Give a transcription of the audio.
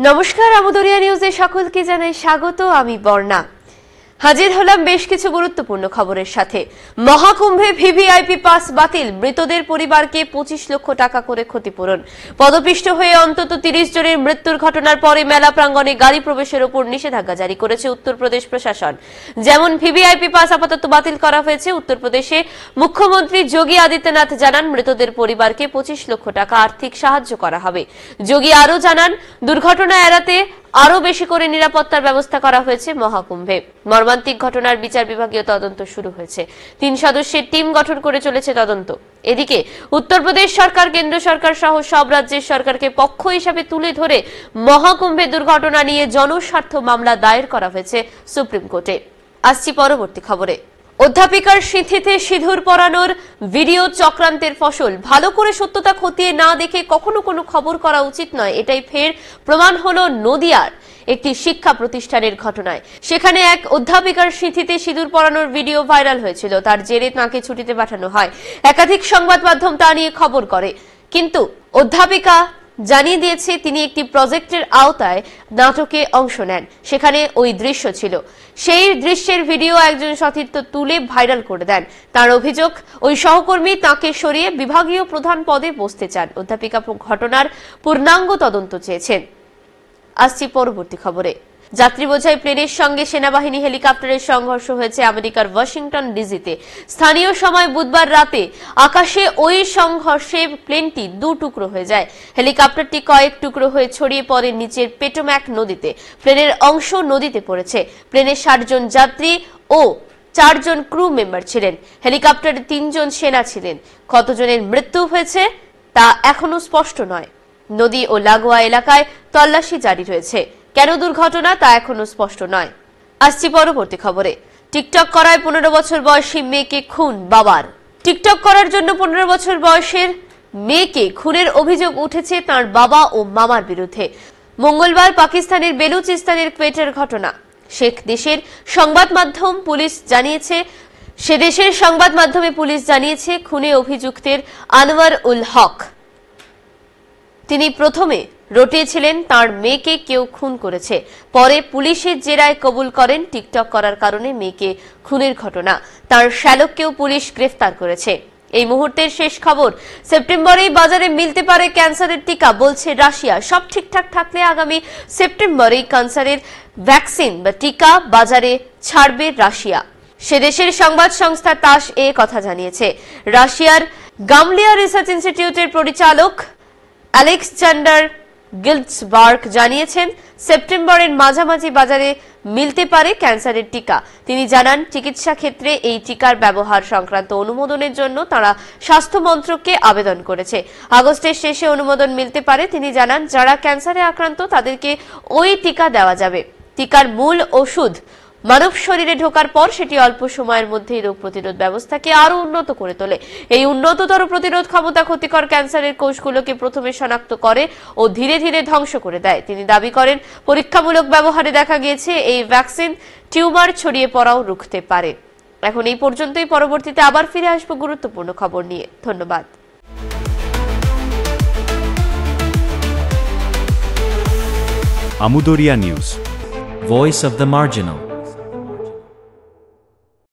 নমস্কার, আমদরিয়া নিউজে সকলকে জানাই স্বাগত। আমি বর্ণা হাজির হলাম বেশ কিছু গুরুত্বপূর্ণ খবরের সাথে। মহাকুম্ভে ভিভিআইপি পাস বাতিল, মৃতদের পরিবারকে 25 লক্ষ টাকা করে ক্ষতিপূরণ। পদপিষ্ট হয়ে অন্তত 30 জনের মৃত্যুর ঘটনার পরে মেলা প্রাঙ্গণে গাড়ি প্রবেশের উপর নিষেধাজ্ঞা জারি করেছে উত্তরপ্রদেশ প্রশাসন। যেমন ভিভিআইপি পাস আপাতত বাতিল করা হয়েছে। উত্তরপ্রদেশে মুখ্যমন্ত্রী যোগী আদিত্যনাথ জানান মৃতদের পরিবারকে 25 লক্ষ টাকা আর্থিক সাহায্য করা হবে। যোগী আরও জানান দুর্ঘটনা এড়াতে আরো বেশি করে নিরাপত্তার ব্যবস্থা করা হয়েছে মহাকুম্ভে। মর্মান্তিক ঘটনার বিচার বিভাগীয় তদন্ত শুরু হয়েছে। 3 সদস্যের টিম গঠন করে চলেছে তদন্ত। এদিকে উত্তরপ্রদেশ সরকার কেন্দ্র সরকার সহ সব রাজ্যের সরকারকে পক্ষ হিসাবে তুলে ধরে মহাকুম্ভে দুর্ঘটনা নিয়ে জনস্বার্থ মামলা দায়ের করা হয়েছে সুপ্রিম কোর্টে। আসছি পরবর্তী খবরে। অধ্যাপিকার সিঁথিতে সিঁদুর পরানোর ভিডিও চক্রান্তের ফসল। ভালো করে সত্যতা খতিয়ে না দেখে কখনো কোনো খবর করা উচিত নয়, এটাই ফের প্রমাণ হলো নদিয়ার একটি শিক্ষা প্রতিষ্ঠানের ঘটনায়। সেখানে এক অধ্যাপিকার সিঁথিতে সিঁদুর পরানোর ভিডিও ভাইরাল হয়েছিল। তার জেরে তাঁকে ছুটিতে পাঠানো হয়। একাধিক সংবাদ মাধ্যম তা নিয়ে খবর করে, কিন্তু অধ্যাপিকা জানিয়ে দিয়েছে তিনি একটি প্রজেক্টের আওতায় নাটকে অংশ নেন। সেখানে ওই দৃশ্য ছিল। সেই দৃশ্যের ভিডিও একজন সতীর্থ তুলে ভাইরাল করে দেন। তার অভিযোগ, ওই সহকর্মী তাকে সরিয়ে বিভাগীয় প্রধান পদে বসতে চান। অধ্যাপিকা ঘটনার পূর্ণাঙ্গ তদন্ত চেয়েছেন। আসছি পরবর্তী খবরে। যাত্রী বোঝাই প্লেনের সঙ্গে সেনাবাহিনী হেলিকপ্টারের সংঘর্ষ হয়েছে আমেরিকার ওয়াশিংটন ডিসিতে। স্থানীয় সময় বুধবার রাতে আকাশে ওই সংঘর্ষে প্লেনটি 2 টুকরো হয়ে যায়। হেলিকপ্টারটি কয়েক টুকরো হয়ে ছড়িয়ে পড়ে নিচের পেটোম্যাক নদীতে। প্লেনের অংশ নদীতে পড়েছে। প্লেনে 60 জন যাত্রী ও 4 জন ক্রু মেম্বার ছিলেন। হেলিকপ্টারে 3 জন সেনা ছিলেন। কতজনের মৃত্যু হয়েছে তা এখনো স্পষ্ট নয়। নদী ও লাগোয়া এলাকায় তল্লাশি জারি রয়েছে। কেন দুর্ঘটনা তা এখনো স্পষ্ট নয়। আসছি পরবর্তী খবরে। টিকটক করায় 15 বছর বয়সী মেয়েকে খুন বাবার। টিকটক করার জন্য 15 বছর বয়সের মেয়েকে খুনের অভিযোগ উঠেছে তার বাবা ও মামার বিরুদ্ধে। মঙ্গলবার পাকিস্তানের বেলুচিস্তানের কোয়েটার ঘটনা। সে দেশের সংবাদ মাধ্যমে পুলিশ জানিয়েছে খুনে অভিযুক্তের আনোয়ার উল হক। তিনি প্রথমে রটিয়েছিলেন তার মেয়েকে কেউ খুন করেছে। পরে পুলিশের জেরায় কবুল করেন টিকটক করার কারণে মেয়েকে খুনের ঘটনা। তার শ্যালককেও পুলিশ গ্রেফতার করেছে। এই মুহূর্তের শেষ খবর। সেপ্টেম্বরেই বাজারে মিলতে পারে ক্যান্সারের টিকা, বলছে রাশিয়া। সব ঠিকঠাক থাকলে আগামী সেপ্টেম্বরেই ক্যান্সারের ভ্যাকসিন বা টিকা বাজারে ছাড়বে রাশিয়া। সে দেশের সংবাদ সংস্থা তাস এ কথা জানিয়েছে। রাশিয়ার গামলিয়া রিসার্চ ইনস্টিটিউটের পরিচালক আলেক্সান্ডার গিল্ডসবার্গ জানিয়েছেন সেপ্টেম্বরের মাঝামাঝি বাজারে মিলতে পারে ক্যান্সারের টিকা। তিনি জানান চিকিৎসা ক্ষেত্রে এই টিকার ব্যবহার সংক্রান্ত অনুমোদনের জন্য তারা স্বাস্থ্য মন্ত্রককে আবেদন করেছে। আগস্টের শেষে অনুমোদন মিলতে পারে। তিনি জানান যারা ক্যান্সারে আক্রান্ত তাদেরকে ওই টিকা দেওয়া যাবে। টিকার মূল ওষুধ মানব শরীরে ঢোকার পর সেটি অল্প সময়ের মধ্যেই রোগ প্রতিরোধ ব্যবস্থাকে আরো উন্নত করে তোলে। এই উন্নততর প্রতিরোধ ক্ষমতা ক্ষতিকর ক্যান্সারের কোষগুলোকে প্রথমে শনাক্ত করে ও ধীরে ধীরে ধ্বংস করে দেয়। তিনি দাবি করেন পরীক্ষামূলক ব্যবহারে দেখা গিয়েছে এই ভ্যাকসিন টিউমার ছড়িয়ে পড়াও রুখতে পারে। এখন এই পর্যন্তই। পরবর্তীতে আবার ফিরে আসবো গুরুত্বপূর্ণ খবর নিয়ে। ধন্যবাদ। Amdariya news, voice of the marginal.